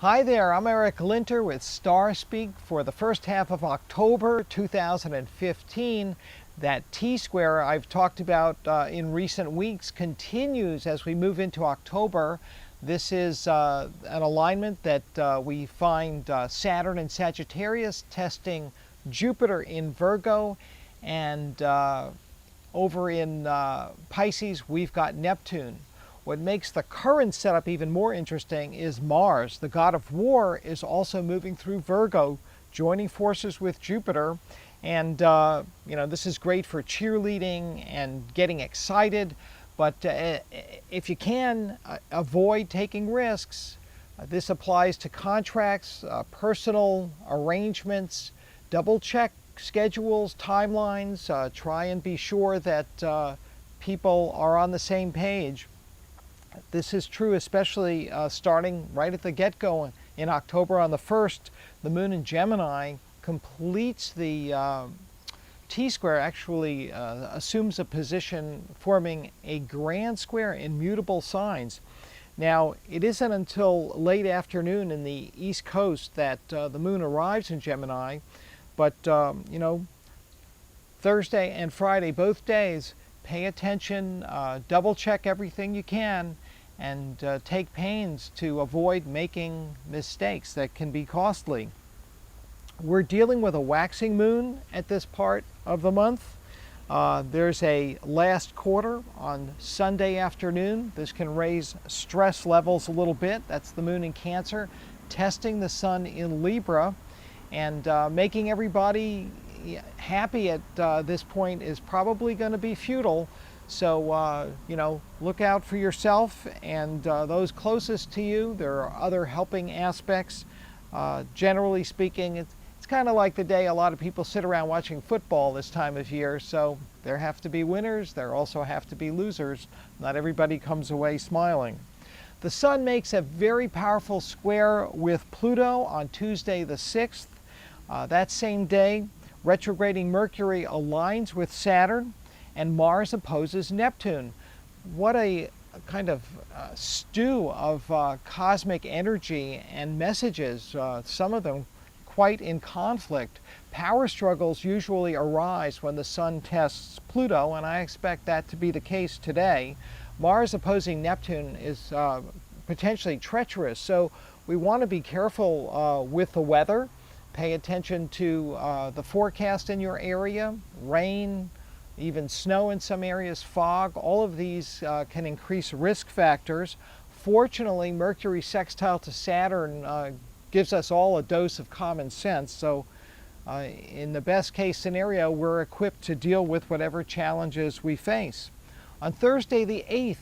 Hi there, I'm Linter with Starspeak for the first half of October 2015. That T-square I've talked about in recent weeks continues as we move into October. This is an alignment that we find Saturn in Sagittarius testing Jupiter in Virgo, and over in Pisces we've got Neptune. What makes the current setup even more interesting is Mars, the god of war, is also moving through Virgo, joining forces with Jupiter. And this is great for cheerleading and getting excited. But if you can, avoid taking risks. This applies to contracts, personal arrangements. Double check schedules, timelines. Try and be sure that people are on the same page. This is true especially starting right at the get-go in October on the 1st. The moon in Gemini completes the T-square, actually assumes a position forming a grand square in mutable signs. Now, it isn't until late afternoon in the East Coast that the moon arrives in Gemini, but Thursday and Friday, both days, pay attention, double check everything you can, and take pains to avoid making mistakes that can be costly. We're dealing with a waxing moon at this part of the month. There's a last quarter on Sunday afternoon. This can raise stress levels a little bit. That's the moon in Cancer, testing the sun in Libra, and making everybody happy at this point is probably going to be futile. So, look out for yourself and those closest to you. There are other helping aspects. Generally speaking, it's kind of like the day a lot of people sit around watching football this time of year. So there have to be winners. There also have to be losers. Not everybody comes away smiling. The sun makes a very powerful square with Pluto on Tuesday the 6th. That same day, retrograding Mercury aligns with Saturn, and Mars opposes Neptune. What a kind of stew of cosmic energy and messages, some of them quite in conflict. Power struggles usually arise when the sun tests Pluto, and I expect that to be the case today. Mars opposing Neptune is potentially treacherous, so we want to be careful with the weather. Pay attention to the forecast in your area, rain, even snow in some areas, fog. All of these can increase risk factors. Fortunately, Mercury sextile to Saturn gives us all a dose of common sense. So in the best case scenario, we're equipped to deal with whatever challenges we face. On Thursday the 8th,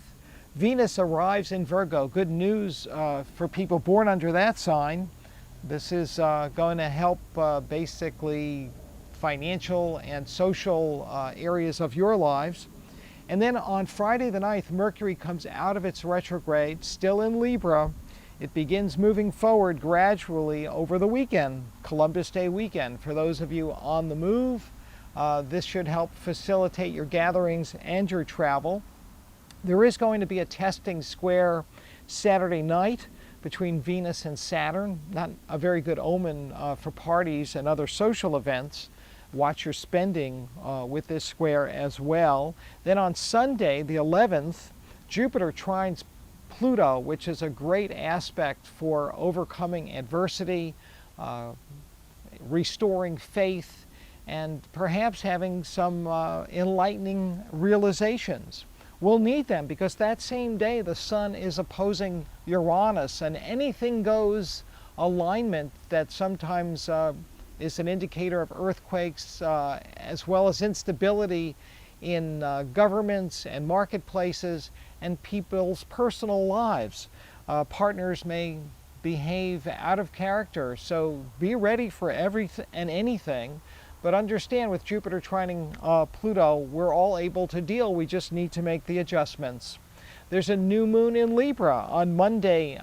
Venus arrives in Virgo. Good news for people born under that sign. This is going to help basically financial and social areas of your lives. And then on Friday the 9th, Mercury comes out of its retrograde, still in Libra. It begins moving forward gradually over the weekend, Columbus Day weekend. For those of you on the move, this should help facilitate your gatherings and your travel. There is going to be a testing square Saturday night between Venus and Saturn. Not a very good omen for parties and other social events. Watch your spending with this square as well. Then on Sunday, the 11th, Jupiter trines Pluto, which is a great aspect for overcoming adversity, restoring faith, and perhaps having some enlightening realizations. We'll need them because that same day the sun is opposing Uranus, an anything goes alignment that sometimes is an indicator of earthquakes as well as instability in governments and marketplaces and people's personal lives. Partners may behave out of character, so be ready for everything and anything. But understand, with Jupiter trining Pluto, we're all able to deal. We just need to make the adjustments. There's a new moon in Libra on Monday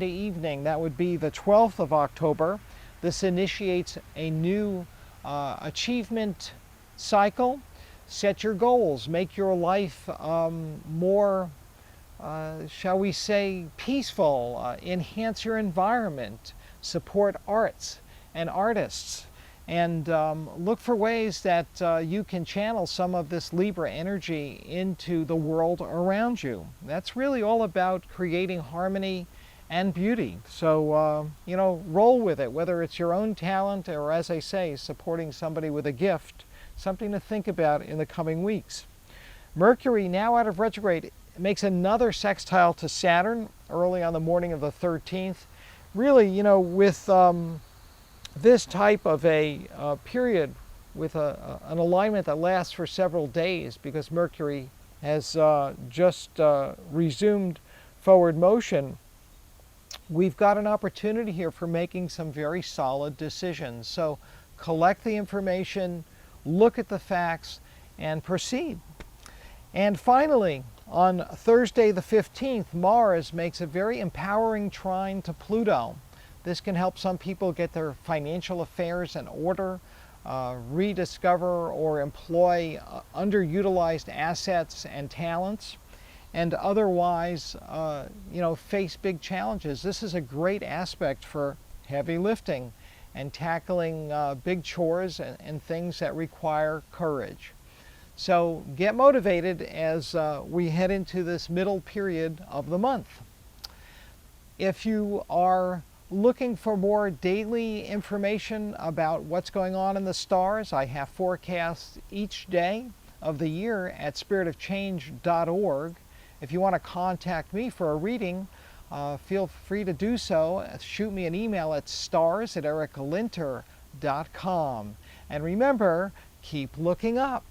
evening. That would be the 12th of October. This initiates a new achievement cycle. Set your goals. Make your life more shall we say, peaceful, enhance your environment, support arts and artists, and look for ways that you can channel some of this Libra energy into the world around you. That's really all about creating harmony and beauty. So, roll with it, whether it's your own talent or, as I say, supporting somebody with a gift, something to think about in the coming weeks. Mercury, now out of retrograde, makes another sextile to Saturn early on the morning of the 13th. Really, with this type of a period with an alignment that lasts for several days, because Mercury has just resumed forward motion, we've got an opportunity here for making some very solid decisions. So collect the information, look at the facts, and proceed. And finally, on Thursday the 15th, Mars makes a very empowering trine to Pluto. This can help some people get their financial affairs in order, rediscover or employ underutilized assets and talents, and otherwise, face big challenges. This is a great aspect for heavy lifting and tackling big chores and things that require courage. So get motivated as we head into this middle period of the month. If you are looking for more daily information about what's going on in the stars, I have forecasts each day of the year at spiritofchange.org. If you want to contact me for a reading, feel free to do so. Shoot me an email at stars@ericlinter.com. And remember, keep looking up.